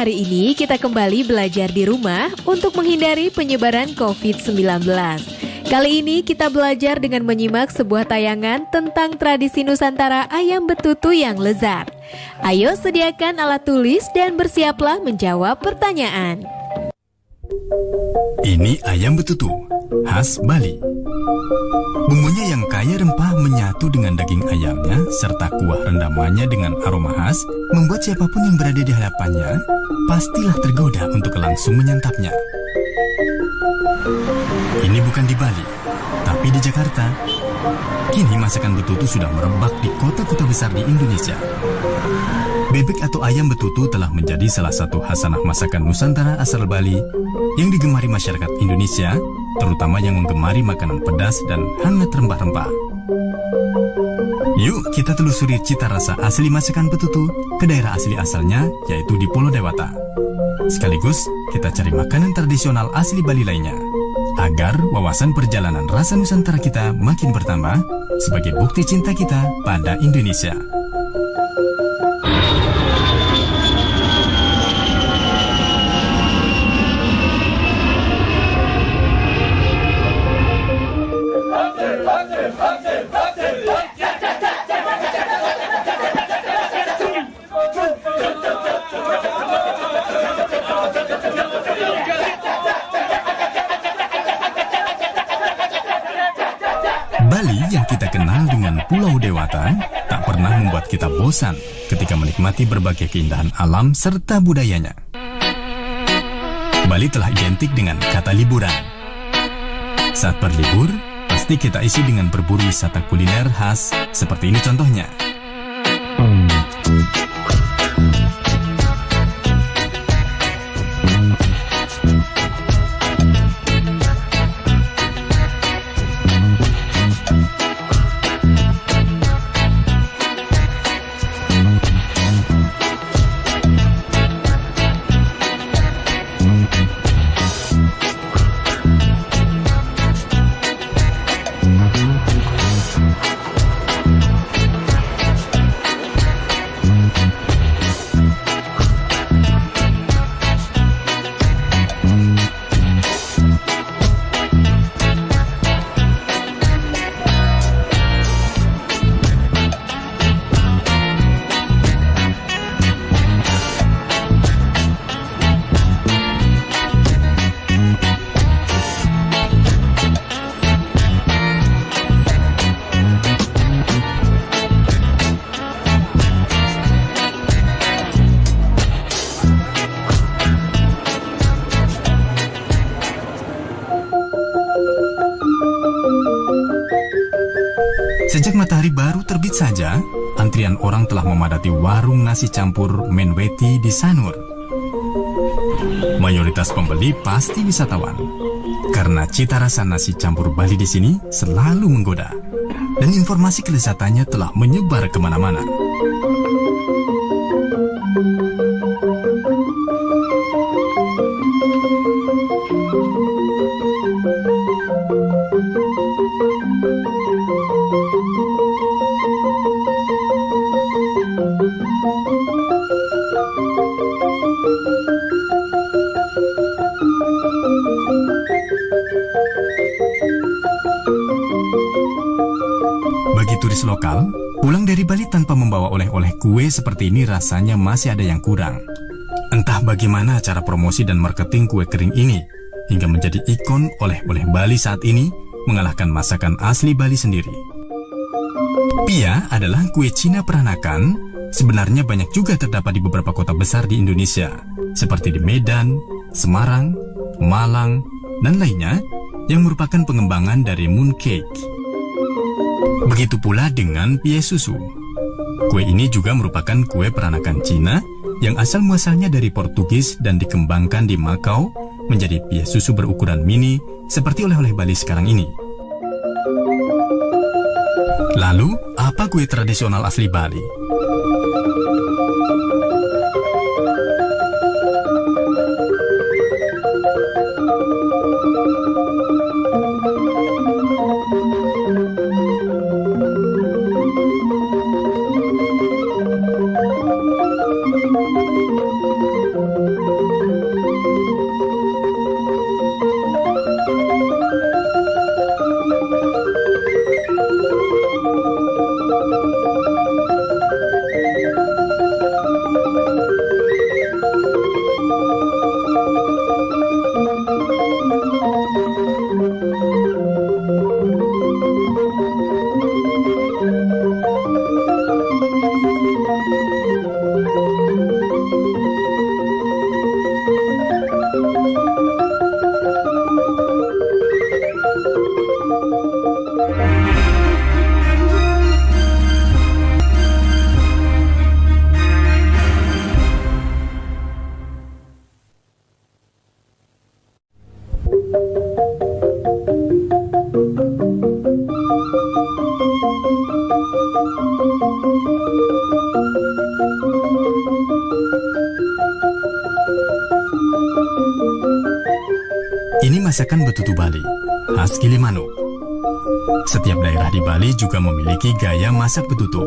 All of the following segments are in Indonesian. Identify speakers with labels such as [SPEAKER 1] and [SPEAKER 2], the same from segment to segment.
[SPEAKER 1] hari ini kita kembali belajar di rumah untuk menghindari penyebaran COVID-19. Kali ini kita belajar dengan menyimak sebuah tayangan tentang tradisi Nusantara ayam betutu yang lezat. Ayo sediakan alat tulis dan bersiaplah menjawab pertanyaan.
[SPEAKER 2] Ini ayam betutu, khas Bali. Bumbunya yang kaya rempah menyatu dengan daging ayamnya serta kuah rendamannya dengan aroma khas membuat siapapun yang berada di hadapannya pastilah tergoda untuk langsung menyantapnya. Ini bukan di Bali, tapi di Jakarta. Kini masakan betutu sudah merebak di kota-kota besar di Indonesia. Bebek atau ayam betutu telah menjadi salah satu khasanah masakan Nusantara asal Bali yang digemari masyarakat Indonesia, terutama yang menggemari makanan pedas dan hangat rempah-rempah. Yuk kita telusuri cita rasa asli masakan betutu ke daerah asli asalnya, yaitu di Pulau Dewata. Sekaligus kita cari makanan tradisional asli Bali lainnya, agar wawasan perjalanan rasa Nusantara kita makin bertambah sebagai bukti cinta kita pada Indonesia. Bali yang kita kenal dengan Pulau Dewata tak pernah membuat kita bosan ketika menikmati berbagai keindahan alam serta budayanya. Bali telah identik dengan kata liburan. Saat berlibur, pasti kita isi dengan berburu wisata kuliner khas seperti ini contohnya. Sejak matahari baru terbit saja, antrian orang telah memadati warung nasi campur Menweti di Sanur. Mayoritas pembeli pasti wisatawan, karena cita rasa nasi campur Bali di sini selalu menggoda, dan informasi kelezatannya telah menyebar kemana-mana. Bagi turis lokal, pulang dari Bali tanpa membawa oleh-oleh kue seperti ini rasanya masih ada yang kurang. Entah bagaimana cara promosi dan marketing kue kering ini, hingga menjadi ikon oleh-oleh Bali saat ini, mengalahkan masakan asli Bali sendiri. Pia adalah kue Cina peranakan, sebenarnya banyak juga terdapat di beberapa kota besar di Indonesia, seperti di Medan, Semarang, Malang, dan lainnya, yang merupakan pengembangan dari mooncake. Begitu pula dengan pie susu. Kue ini juga merupakan kue peranakan Cina yang asal-muasalnya dari Portugis dan dikembangkan di Makau menjadi pie susu berukuran mini seperti oleh-oleh Bali sekarang ini. Lalu, apa kue tradisional asli Bali? Ini masakan betutu Bali, khas Gilimanuk. Setiap daerah di Bali juga memiliki gaya masak betutu.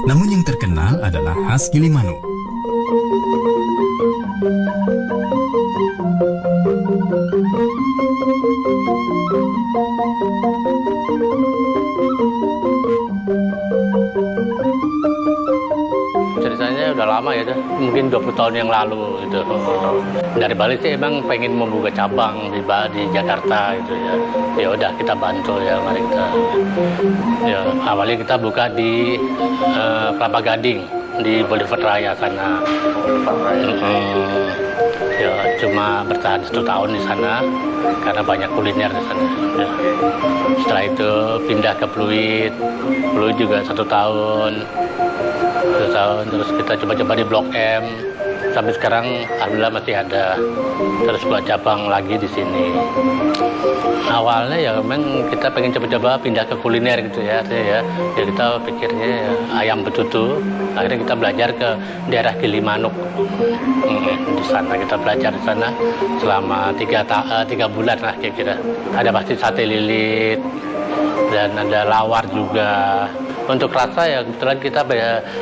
[SPEAKER 2] Namun yang terkenal adalah khas Gilimanuk.
[SPEAKER 3] Ceritanya udah lama ya, mungkin 20 tahun yang lalu gitu. Dari Bali sih emang pengen membuka cabang di Jakarta gitu ya. Ya udah kita bantu ya, mari kita. Ya awalnya kita buka di Kelapa Gading di Boulevard Raya sana. Ya cuma bertahan 1 tahun di sana karena banyak kuliner di sana. Ya. Setelah itu pindah ke Pluit juga 1 tahun. Terus kita coba-coba di Blok M. Sampai sekarang alhamdulillah masih ada. Terus buat cabang lagi di sini. Awalnya ya memang kita pengen coba-coba pindah ke kuliner gitu ya. Ya kita pikirnya ya, ayam betutu. Akhirnya kita belajar ke daerah Gilimanuk. Di sana kita belajar di sana selama 3 bulan lah kira-kira. Ada pasti sate lilit dan ada lawar juga. Untuk rasa ya kebetulan kita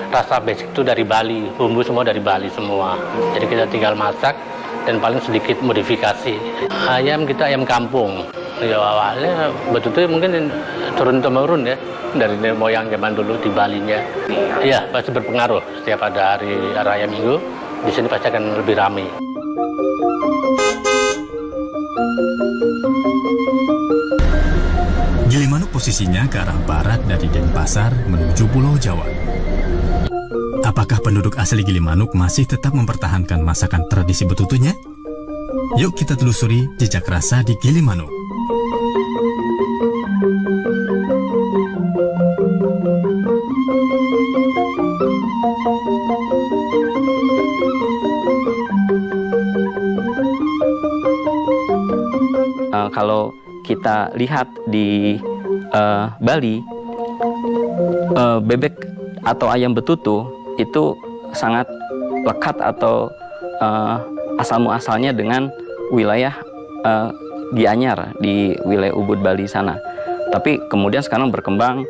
[SPEAKER 3] rasa basic itu dari Bali, bumbu semua dari Bali semua. Jadi kita tinggal masak dan paling sedikit modifikasi. Ayam kita ayam kampung. Ya awalnya betul-betul mungkin turun-temurun ya dari moyang zaman dulu di Balinya. Iya pasti berpengaruh. Setiap ada hari raya Minggu di sini pasti akan lebih ramai.
[SPEAKER 2] Gilimanuk posisinya ke arah barat dari Denpasar menuju Pulau Jawa. Apakah penduduk asli Gilimanuk masih tetap mempertahankan masakan tradisi betutunya? Yuk kita telusuri jejak rasa di Gilimanuk.
[SPEAKER 4] Kalau kita lihat di Bali, bebek atau ayam betutu itu sangat lekat atau asal muasalnya dengan wilayah Gianyar di wilayah Ubud Bali sana. Tapi kemudian sekarang berkembang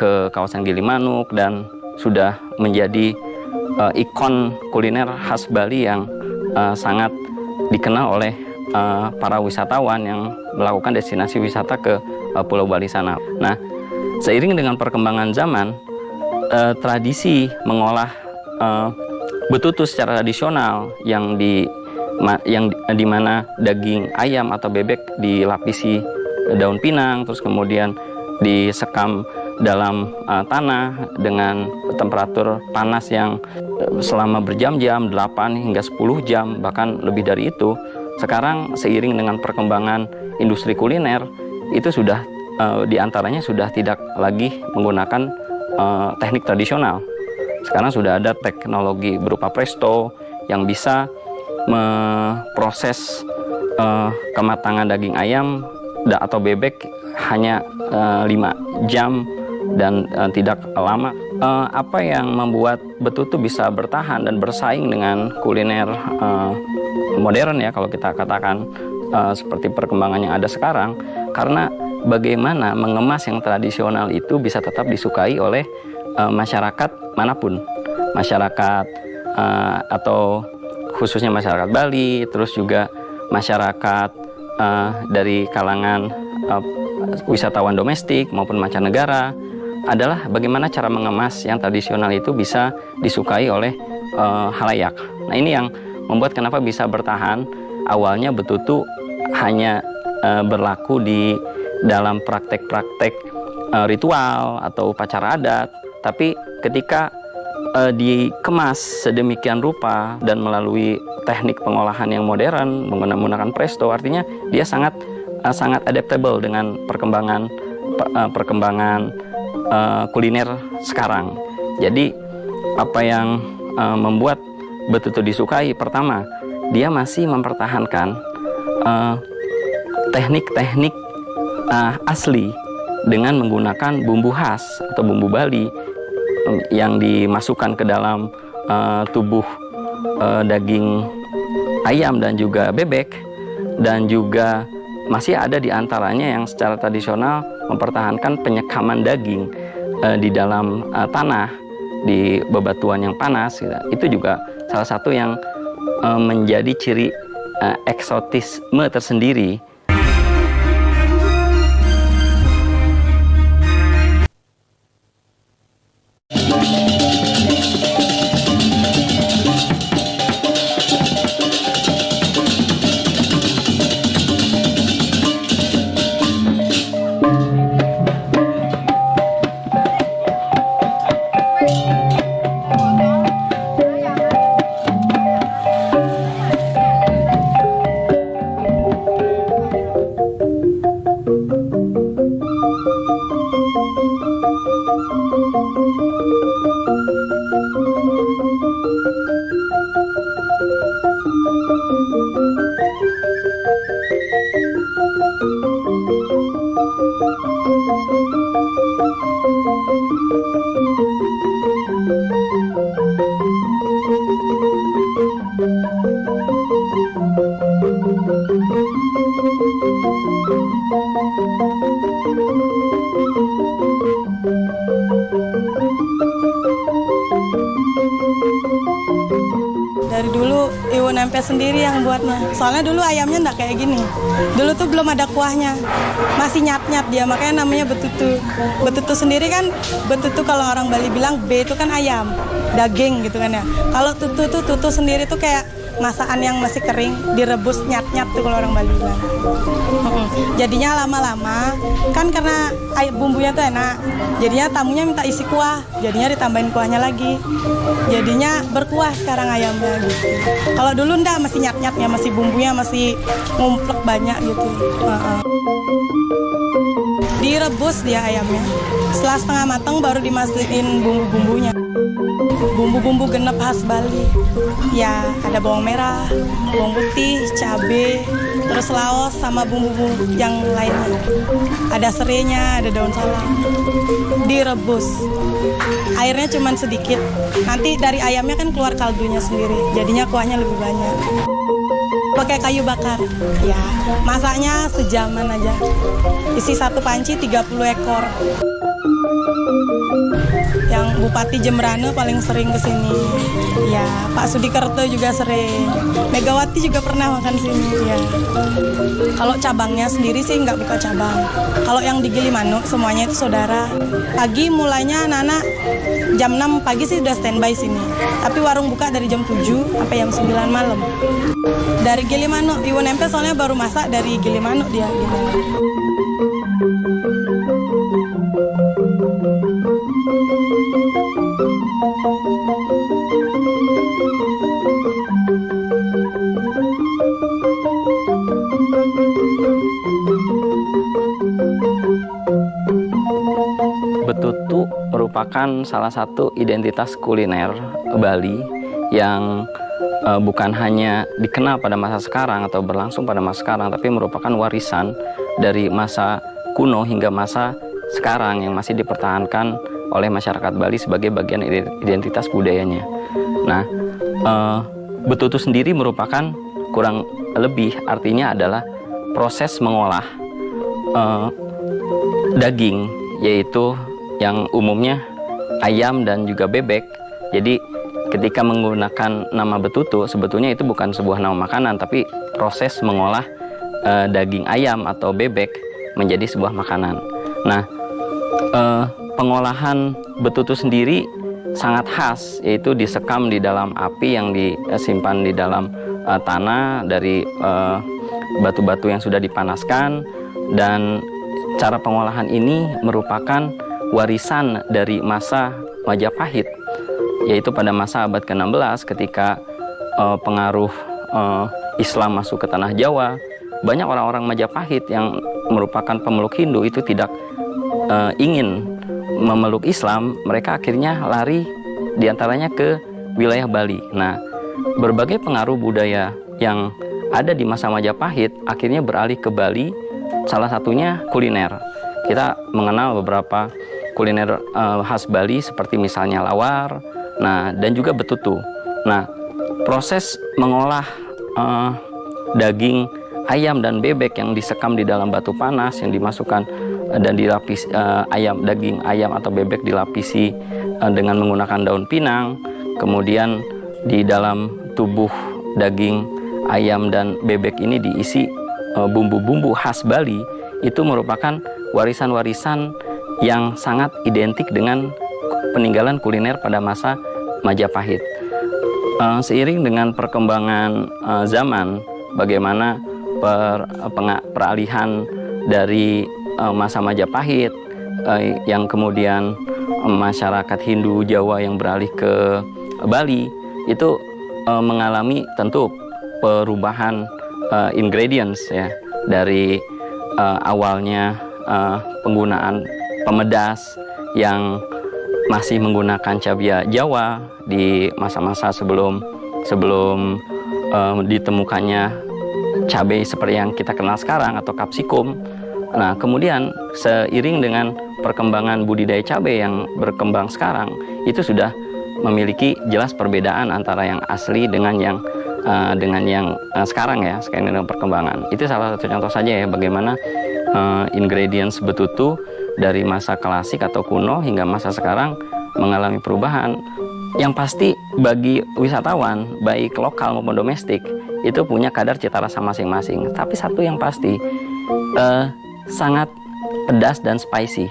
[SPEAKER 4] ke kawasan Gilimanuk dan sudah menjadi ikon kuliner khas Bali yang sangat dikenal oleh para wisatawan yang melakukan destinasi wisata ke Pulau Bali sana. Nah, seiring dengan perkembangan zaman, tradisi mengolah betutu secara tradisional yang di mana daging ayam atau bebek dilapisi daun pinang, terus kemudian disekam dalam tanah dengan temperatur panas yang selama berjam-jam, 8 hingga 10 jam, bahkan lebih dari itu. Sekarang seiring dengan perkembangan industri kuliner, itu sudah diantaranya sudah tidak lagi menggunakan teknik tradisional. Sekarang sudah ada teknologi berupa presto yang bisa memproses kematangan daging ayam atau bebek hanya 5 jam dan tidak lama. Apa yang membuat betutu bisa bertahan dan bersaing dengan kuliner modern ya kalau kita katakan seperti perkembangan yang ada sekarang, karena bagaimana mengemas yang tradisional itu bisa tetap disukai oleh masyarakat manapun, masyarakat atau khususnya masyarakat Bali, terus juga masyarakat dari kalangan wisatawan domestik maupun mancanegara, adalah bagaimana cara mengemas yang tradisional itu bisa disukai oleh halayak. Nah ini yang membuat kenapa bisa bertahan. Awalnya betutu hanya berlaku di dalam praktek-praktek ritual atau upacara adat, tapi ketika dikemas sedemikian rupa dan melalui teknik pengolahan yang modern menggunakan presto, artinya dia sangat adaptable dengan perkembangan kuliner sekarang. Jadi apa yang membuat betutu disukai? Pertama, dia masih mempertahankan teknik-teknik asli dengan menggunakan bumbu khas atau bumbu Bali yang dimasukkan ke dalam tubuh daging ayam dan juga bebek, dan juga masih ada di antaranya yang secara tradisional mempertahankan penyekaman daging di dalam tanah di bebatuan yang panas. Itu juga salah satu yang menjadi ciri eksotisme tersendiri.
[SPEAKER 5] Dari dulu ibu nempe sendiri yang buatnya. Soalnya dulu ayamnya nggak kayak gini. Dulu tuh belum ada kuahnya, masih nyat-nyat dia, makanya namanya betutu. Betutu sendiri kan, betutu kalau orang Bali bilang B itu kan ayam, daging gitu kan ya. Kalau tutu sendiri tuh kayak masakan yang masih kering, direbus nyat-nyat tuh kalau orang Bali bilang. Jadinya lama-lama, kan karena bumbunya tuh enak, jadinya tamunya minta isi kuah, jadinya ditambahin kuahnya lagi. Jadinya berkuah sekarang ayamnya gitu. Kalau dulu enggak, masih nyat-nyatnya, masih bumbunya masih ngumplek banyak gitu. Direbus dia ayamnya. Setelah setengah matang baru dimasukin bumbu-bumbunya. Bumbu-bumbu genep khas Bali. Ya, ada bawang merah, bawang putih, cabai, terus laos sama bumbu-bumbu yang lainnya. Ada serainya, ada daun salam. Direbus. Airnya cuma sedikit. Nanti dari ayamnya kan keluar kaldunya sendiri. Jadinya kuahnya lebih banyak. Pakai kayu bakar. Ya, masaknya sejaman aja. Isi satu panci 30 ekor. Yang Bupati Jembrane paling sering kesini. Ya, Pak Sudikerto juga sering. Megawati juga pernah makan sini. Ya. Kalau cabangnya sendiri sih nggak buka cabang. Kalau yang di Gilimanuk semuanya itu saudara. Pagi mulainya anak-anak jam 6 pagi sih udah standby sini. Tapi warung buka dari jam 7 sampai jam 9 malam. Dari Gilimanuk, Ibu Nempe soalnya baru masak dari Gilimanuk dia.
[SPEAKER 4] Betutu merupakan salah satu identitas kuliner Bali yang bukan hanya dikenal pada masa sekarang atau berlangsung pada masa sekarang, tapi merupakan warisan dari masa kuno hingga masa sekarang yang masih dipertahankan oleh masyarakat Bali sebagai bagian identitas budayanya. Nah, betutu sendiri merupakan kurang lebih artinya adalah proses mengolah daging, yaitu yang umumnya ayam dan juga bebek. Jadi ketika menggunakan nama betutu, sebetulnya itu bukan sebuah nama makanan, tapi proses mengolah daging ayam atau bebek menjadi sebuah makanan. Nah, pengolahan betutu sendiri sangat khas, yaitu disekam di dalam api yang disimpan di dalam tanah dari batu-batu yang sudah dipanaskan, dan cara pengolahan ini merupakan warisan dari masa Majapahit, yaitu pada masa abad ke-16 ketika pengaruh Islam masuk ke tanah Jawa. Banyak orang-orang Majapahit yang merupakan pemeluk Hindu itu tidak ingin memeluk Islam, mereka akhirnya lari diantaranya ke wilayah Bali. Nah, berbagai pengaruh budaya yang ada di masa Majapahit akhirnya beralih ke Bali, salah satunya kuliner. kita mengenal beberapa kuliner khas Bali seperti misalnya lawar, nah dan juga betutu. Nah, proses mengolah daging ayam dan bebek yang disekam di dalam batu panas yang dimasukkan dan dilapis daging ayam atau bebek dilapisi dengan menggunakan daun pinang, kemudian di dalam tubuh daging ayam dan bebek ini diisi bumbu-bumbu khas Bali. Itu merupakan warisan-warisan yang sangat identik dengan peninggalan kuliner pada masa Majapahit. Seiring dengan perkembangan zaman, bagaimana peralihan dari masa Majapahit yang kemudian masyarakat Hindu Jawa yang beralih ke Bali itu mengalami tentu perubahan ingredients ya, dari awalnya penggunaan pemedas yang masih menggunakan cabai Jawa di masa-masa sebelum ditemukannya cabai seperti yang kita kenal sekarang atau kapsikum. Nah, kemudian seiring dengan perkembangan budidaya cabai yang berkembang sekarang, itu sudah memiliki jelas perbedaan antara yang asli dengan yang sekarang ya, sekarang dengan perkembangan. Itu salah satu contoh saja ya, bagaimana ingredients betutu dari masa klasik atau kuno hingga masa sekarang mengalami perubahan. Yang pasti bagi wisatawan, baik lokal maupun domestik, itu punya kadar cita rasa masing-masing. Tapi satu yang pasti, sangat pedas dan spicy.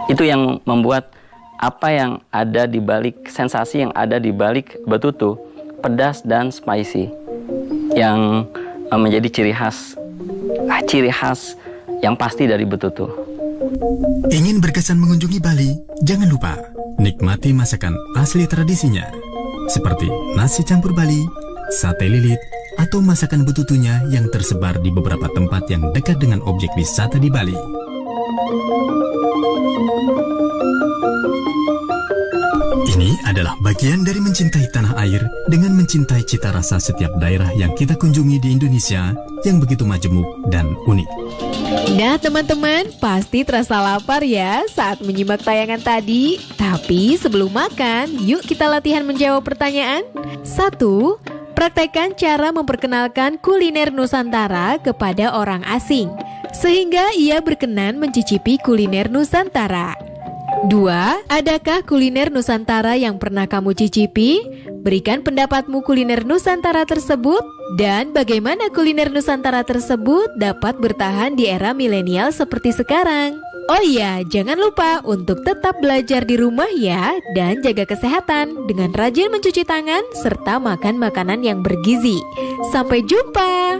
[SPEAKER 4] Itu yang membuat apa yang ada di balik, sensasi yang ada di balik betutu, pedas dan spicy, yang menjadi ciri khas yang pasti dari betutu.
[SPEAKER 2] Ingin berkesan mengunjungi Bali? Jangan lupa nikmati masakan asli tradisinya, seperti nasi campur Bali, sate lilit, atau masakan betutunya yang tersebar di beberapa tempat yang dekat dengan objek wisata di Bali. Ini adalah bagian dari mencintai tanah air dengan mencintai cita rasa setiap daerah yang kita kunjungi di Indonesia yang begitu majemuk dan unik.
[SPEAKER 1] Nah teman-teman, pasti terasa lapar ya saat menyimak tayangan tadi. Tapi sebelum makan, yuk kita latihan menjawab pertanyaan. 1. Praktekkan cara memperkenalkan kuliner Nusantara kepada orang asing, sehingga ia berkenan mencicipi kuliner Nusantara. 2. Adakah kuliner Nusantara yang pernah kamu cicipi? Berikan pendapatmu kuliner Nusantara tersebut dan bagaimana kuliner Nusantara tersebut dapat bertahan di era milenial seperti sekarang. Oh iya, jangan lupa untuk tetap belajar di rumah ya dan jaga kesehatan dengan rajin mencuci tangan serta makan makanan yang bergizi. Sampai jumpa.